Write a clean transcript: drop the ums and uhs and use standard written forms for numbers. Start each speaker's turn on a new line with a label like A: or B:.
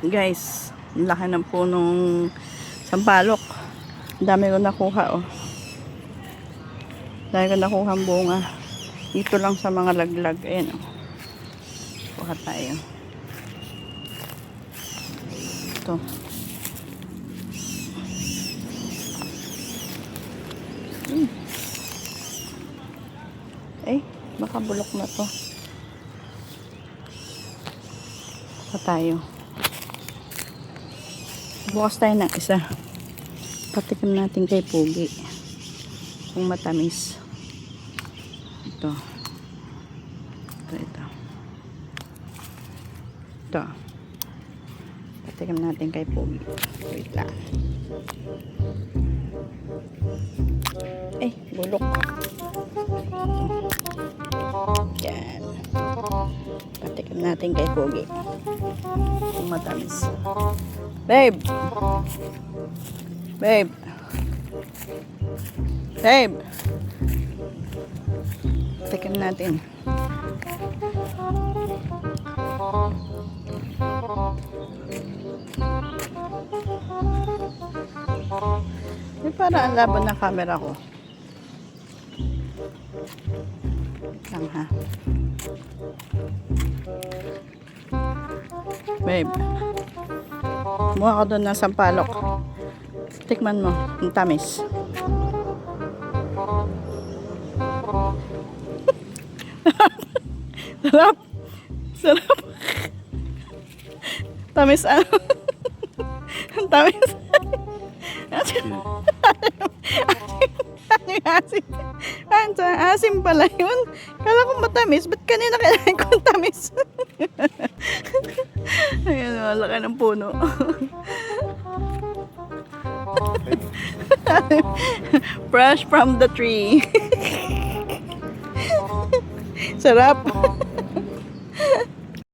A: Guys, ang laki ng punong sampalok. Ang dami ko nakuha, oh. Dahil ko nakuha ang bunga. Dito lang sa mga laglag. Ayan, oh. Kuha tayo. Ito. Ay, baka bulok na to. Kuha tayo. Bukas tayo ng isa. Patikim natin kay Pogi. Kung matamis. Ito. Ito. Ito. Patikim natin kay Pogi. Wait lang. Eh, bulok. Yan. Patikim natin kay Pogi. Kung matamis. Babe! Babe! Babe! Patikim natin. Para ang laban ng camera ko. Lang ha. Babe. Kumuha ko doon ng sampalok. Tikman mo. Ang tamis. Sarap. Sarap. Tamis ano? Ang tamis. Asim. Asim pala yun. Kala ko matamis. Ba't kanina kailangan ko tamis? Ayan, malaki ng puno. Fresh from the tree. Sarap.